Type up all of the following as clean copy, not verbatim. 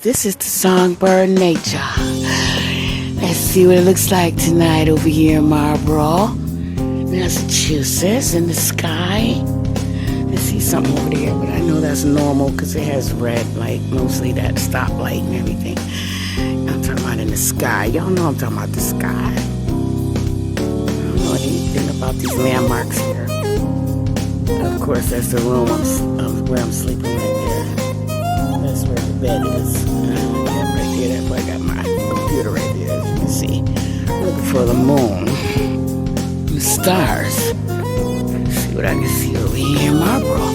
This is the Songbird Nature. Let's see what it looks like tonight over here in Marlborough, Massachusetts, in the sky. I see something over there, but I know that's normal because it has red light, mostly that stoplight and everything. I'm talking about in the sky. Y'all know I'm talking about the sky. I don't know anything about these landmarks here. Of course, that's the room where I'm sleeping right there. That's where the bed is. Yeah, right there. That's where I got my computer right there, as you can see. Looking for the moon. The stars. Let's see what I can see over here in Marlborough.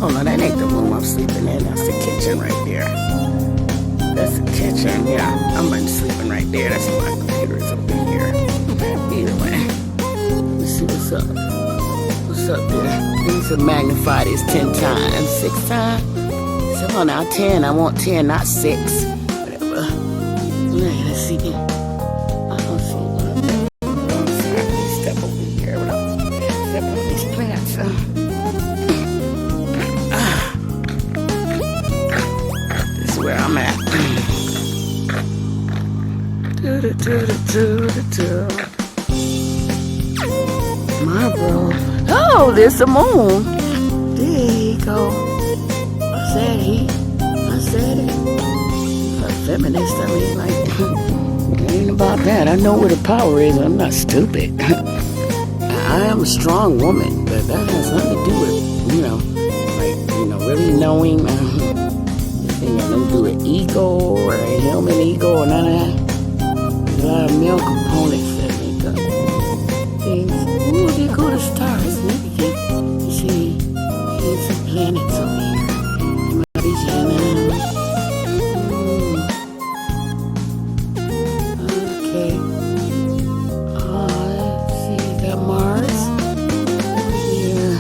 Oh no, that ain't the room I'm sleeping in. That's the kitchen right there. That's the kitchen. Yeah, I'm sleeping right there. That's why my computer is over here. Either way. Let's see what's up. What's up there? These are magnified as 10 times, 6 times. So on now 10. I want 10, not 6. Whatever. Let's see. I don't see one. Wrong side. Let me step over here. Step on these plants. This is where I'm at. Marlborough. Oh, there's the moon. There you go. I said it. A feminist, I mean, like, it ain't about that. I know where the power is. I'm not stupid. I am a strong woman, but that has nothing to do with, really knowing. Anything got nothing to do with ego or a human ego or none of that. There's a lot of male components that make up things. Ooh, they go to stars. Maybe you see, here's some planets over here. Okay. Let's see, you got Mars. Here.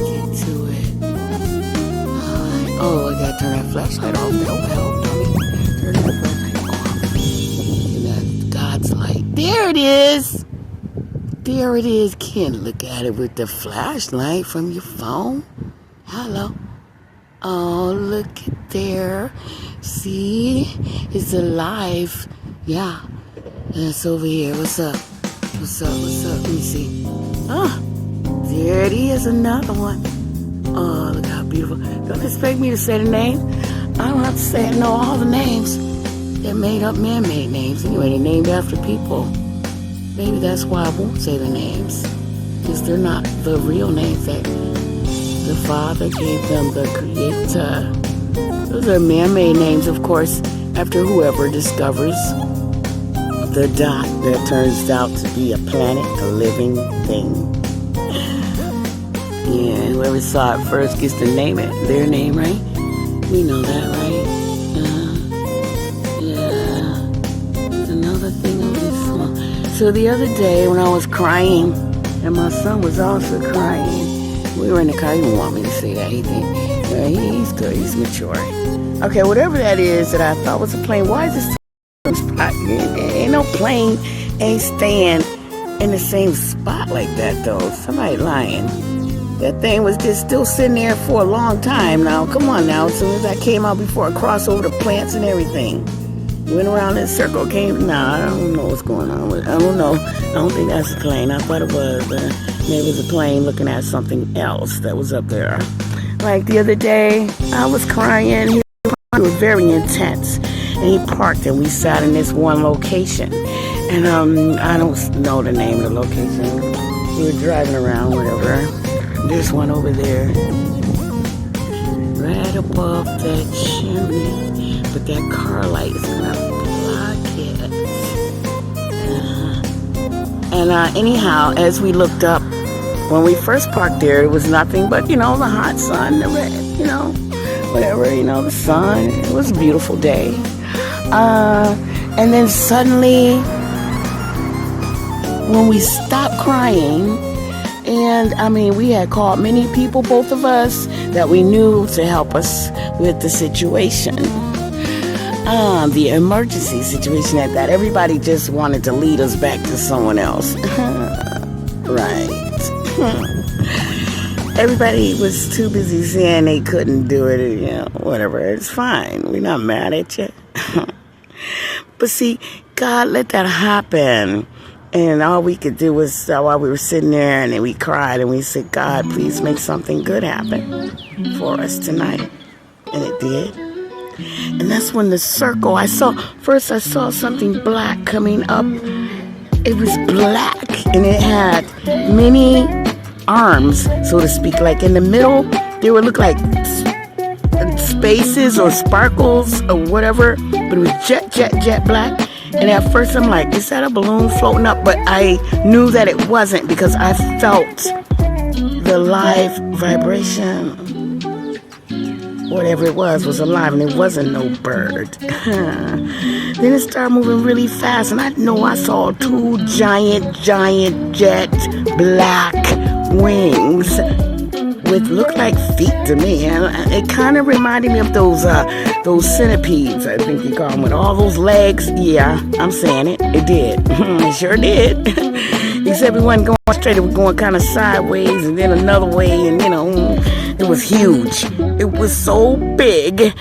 Get to it. Oh, I gotta turn that flashlight off. That'll help. Turn that flashlight off. And that's God's light. There it is. There it is. Can't look at it with the flashlight from your phone. Hello. Oh, look at there. See? It's alive. Yeah. That's over here. What's up? What's up? What's up? Let me see. Oh, there it is. Another one. Oh, look how beautiful. Don't expect me to say the name. I don't have to say I know all the names. They're made up man-made names. Anyway, they're named after people. Maybe that's why I won't say the names. Because they're not the real names that the Father gave them, the Creator. Those are man-made names, of course, after whoever discovers the dot that turns out to be a planet, a living thing. Yeah, whoever saw it first gets to name it. Their name, right? We know that, right? Yeah. There's another thing on this one. So the other day when I was crying, and my son was also crying, we were in the car. He didn't want me to say that. He think, he's good. He's mature. Okay, whatever that is that I thought was a plane. Why is this spot? Ain't no plane ain't staying in the same spot like that though. Somebody lying. That thing was just still sitting there for a long time now. Come on now. As soon as I came out before I crossed over the plants and everything. Went around in a circle, came. Nah, I don't know what's going on with it. I don't know. I don't think that's a plane. I thought it was. Maybe it was a plane looking at something else that was up there. Like the other day, I was crying. He was very intense. And he parked and we sat in this one location. And I don't know the name of the location. We were driving around, whatever. There's one over there. Right above that chimney. But that car light is gonna block it. And anyhow, as we looked up, when we first parked there, it was nothing but, the hot sun, the red, whatever, the sun. It was a beautiful day. And then suddenly, when we stopped crying, and we had called many people, both of us, that we knew to help us with the situation. The emergency situation at that. Everybody just wanted to lead us back to someone else. Right. everybody was too busy saying they couldn't do it, whatever. It's fine. We're not mad at you. But see, God let that happen. And all we could do was, while we were sitting there, and then we cried, and we said, God, please make something good happen for us tonight. And it did. And that's when the circle, I saw something black coming up. It was black, and it had many arms, so to speak. Like in the middle, they would look like spaces or sparkles or whatever, but it was jet black. And at first I'm like, is that a balloon floating up? But I knew that it wasn't, because I felt the live vibration. Whatever it was alive, and it wasn't no bird. Then it started moving really fast, and I know I saw two giant jet black wings with looked like feet to me, and it kind of reminded me of those centipedes, I think you call them, with all those legs. Yeah, I'm saying it. It did. It sure did. Except we wasn't going straight, it was going kind of sideways and then another way, and it was huge. It was so big,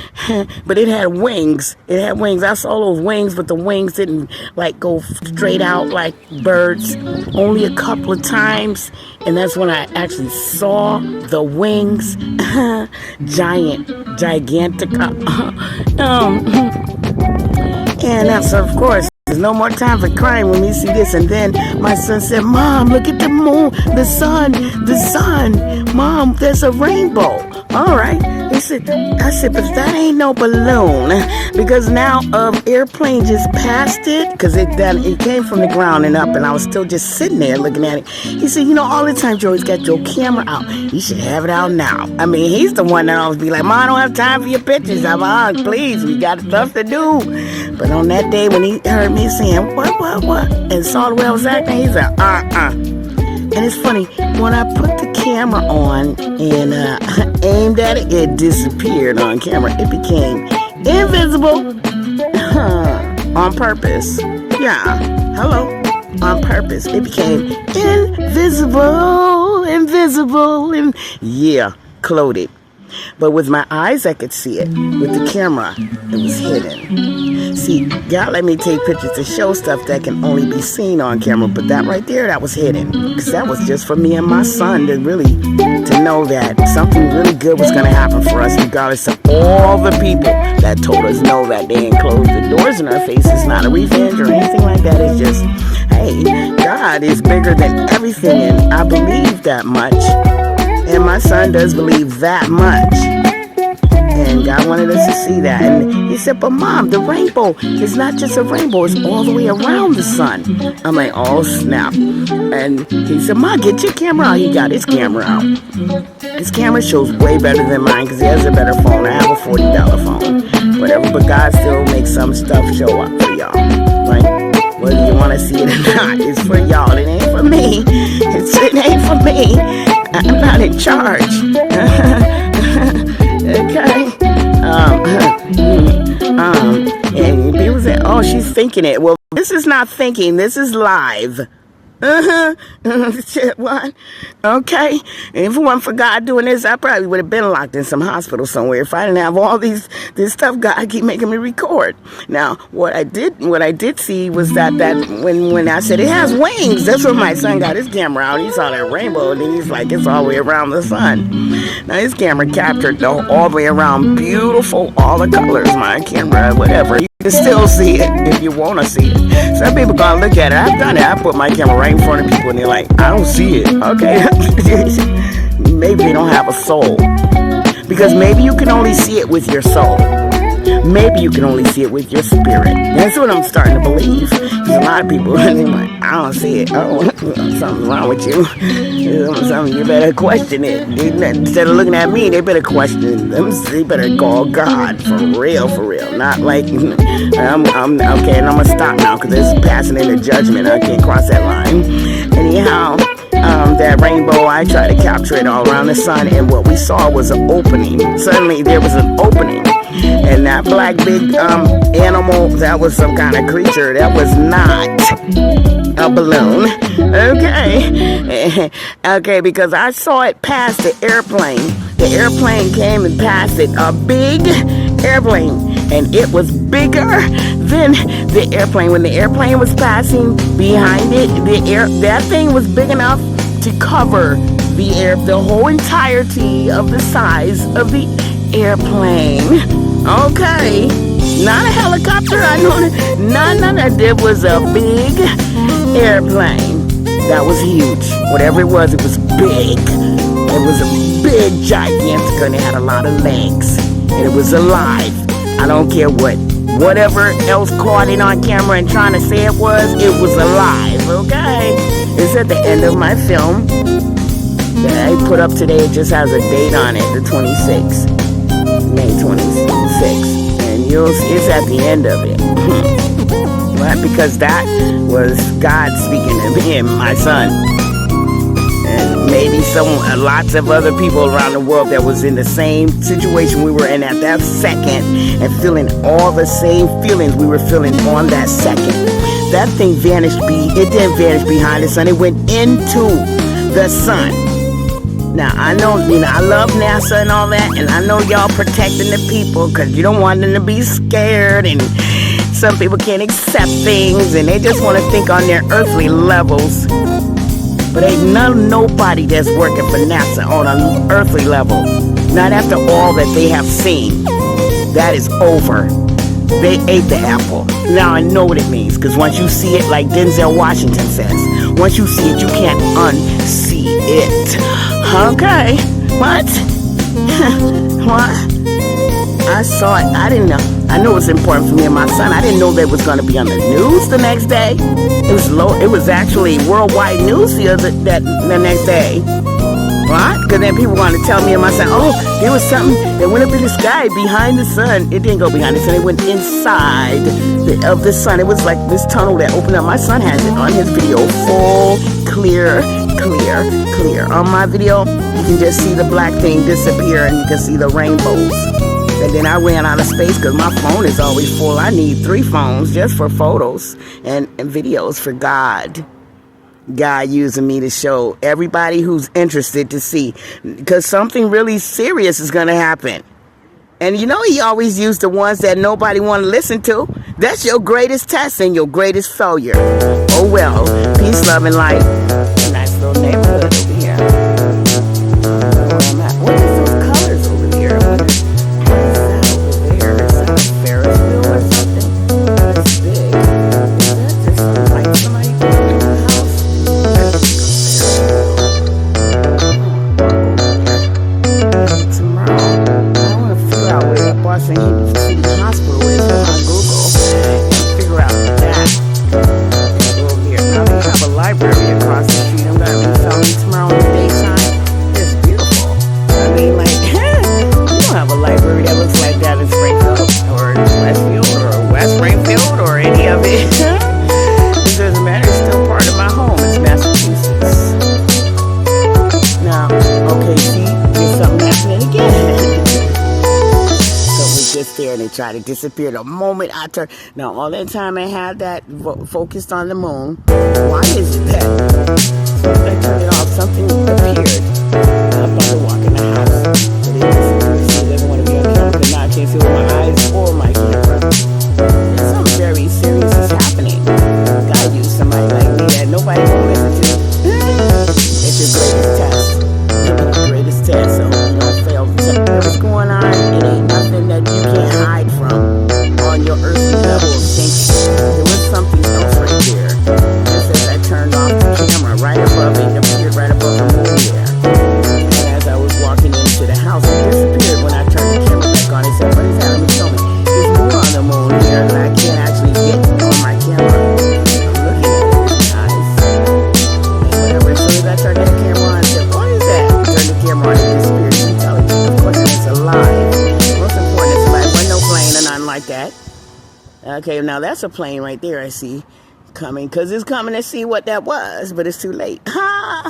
but it had wings. I saw those wings, but the wings didn't like go straight out like birds. Only a couple of times, and that's when I actually saw the wings. Gigantic. And that's, of course, there's no more time for crying when we see this. And then my son said, Mom, look at the moon, the sun. Mom, there's a rainbow. All right. I said, but that ain't no balloon, because now airplane just passed it, because it came from the ground and up, and I was still just sitting there looking at it. He said, all the time you always got your camera out. You should have it out now. I mean, he's the one that always be like, Mom, I don't have time for your pictures. I'm on, please, we got stuff to do. But on that day when he heard me saying, what, and saw the way I was acting, he said, And it's funny, when I put the camera on and aimed at it, it disappeared on camera. It became invisible on purpose. Yeah, hello, on purpose. It became invisible, and yeah, clothed. But with my eyes, I could see it. With the camera, it was hidden. See, God let me take pictures to show stuff that can only be seen on camera. But that right there, that was hidden. Because that was just for me and my son to know that something really good was going to happen for us, regardless of all the people that told us no, that they didn't close the doors in our faces. Not a revenge or anything like that. It's just, hey, God is bigger than everything, and I believe that much. And my son does believe that much. And God wanted us to see that. And he said, but Mom, the rainbow is not just a rainbow. It's all the way around the sun. I'm like, oh, snap. And he said, Mom, get your camera out. He got his camera out. His camera shows way better than mine, because he has a better phone. I have a $40 phone. Whatever. But God still makes some stuff show up for y'all. Right? Whether you want to see it or not, it's for y'all. It ain't for me. It ain't for me. I'm not in charge. Okay. And people say, oh, she's thinking it. Well, this is not thinking. This is live. What? Okay. And if it wasn't for God doing this, I probably would have been locked in some hospital somewhere if I didn't have all this stuff God keep making me record. Now, what I did see was that when I said it has wings, that's when my son got his camera out. He saw that rainbow, and then he's like, it's all the way around the sun. Now his camera captured all the way around, beautiful, all the colors. My camera, whatever. You can still see it if you want to see it. Some people gonna look at it. I've done it. I put my camera right in front of people, and they're like, I don't see it. Okay. Maybe they don't have a soul. Because maybe you can only see it with your soul. Maybe you can only see it with your spirit. That's what I'm starting to believe. Because a lot of people, they're like, I don't see it. Oh, something's wrong with you. Something, you better question it. Instead of looking at me, they better question them. They better call God for real. Not like, I'm okay, and I'm going to stop now, because this is passing into judgment. I can't cross that line. Anyhow, that rainbow, I tried to capture it all around the sun, and what we saw was an opening. Suddenly there was an opening, and that black big animal, that was some kind of creature. That was not a balloon. Okay. Okay, because I saw it pass the airplane. The airplane came and passed it. A big airplane. And it was bigger than the airplane. When the airplane was passing behind it, that thing was big enough to cover the whole entirety of the size of the airplane. Okay. Not a helicopter, I know that. No. It was a big airplane. That was huge. Whatever it was big. It was a big, gigantic, and it had a lot of legs. And it was alive. I don't care whatever else caught it on camera and trying to say it was alive, okay? It's at the end of my film that I put up today. It just has a date on it, the 26th, May 26th. And it's at the end of it. Right? Because that was God speaking to me and my son. And maybe lots of other people around the world that was in the same situation we were in at that second and feeling all the same feelings we were feeling on that second. That thing vanished. It didn't vanish behind the sun. It went into the sun. Now, I know, I love NASA and all that, and I know y'all protecting the people because you don't want them to be scared, and some people can't accept things, and they just want to think on their earthly levels. But ain't nobody that's working for NASA on an earthly level. Not after all that they have seen. That is over. They ate the apple. Now I know what it means, because once you see it, like Denzel Washington says, once you see it, you can't unsee it. Okay. What? What? I saw it. I didn't know. I knew it was important for me and my son. I didn't know that it was going to be on the news the next day. It was actually worldwide news the next day. What? Because then people wanted to tell me and my son, oh, there was something that went up in the sky behind the sun. It didn't go behind the sun. It went inside of the sun. It was like this tunnel that opened up. My son has it on his video. Full, clear. On my video, you can just see the black thing disappear and you can see the rainbows. And then I ran out of space because my phone is always full. I need 3 phones just for photos and videos for God. God using me to show everybody who's interested to see. Because something really serious is going to happen. And he always used the ones that nobody want to listen to. That's your greatest test and your greatest failure. Oh well. Peace, love, and light. A nice little neighborhood over here. What is those colors over there? What is that over there? Is that a Ferris wheel or something? That's big. Is that just like somebody put in the house? Tomorrow, I want to figure out where the Washington City Hospital is on Google and figure out that. And go over here. Now they have a library across the street. I'm going to be filming tomorrow in the daytime. It's beautiful. I mean, like, you don't have a library that looks like that in Springfield or Westfield or West Springfield or any of it. It doesn't matter. It's still part of my home. It's Massachusetts. Now, okay, see, there's something happening again. So we're just there and they try to disappear the moment I turn. Now, all that time I had that focused on the moon. Why is it that as soon as I turned it off, something appeared up on the walk in the house? But it doesn't want to be on camera because now I can't see with my eyes or my camera. There's something very serious is happening. God used somebody like me that nobody will listen to. It's your greatest test. Greatest test, so you don't fail. Whatever's going on, it ain't nothing that you can't hide from on your earthly level of thinking. There was something else right there. Just as I turned off the camera, right above it appeared right above the moon there. And as I was walking into the house, it disappeared when I turned the camera back on. It said, what is that? Let me show me. There's more on the moon here that I can't actually get on my camera. I'm looking at it with my eyes. And whatever. As soon as I turned that camera on, I said, what is that? Turn the camera on and disappeared. Of course, it's alive. Most important, it's alive. Wasn't no plane or nothing like that. Okay, now that's a plane right there I see coming, because it's coming to see what that was, but it's too late. Ha!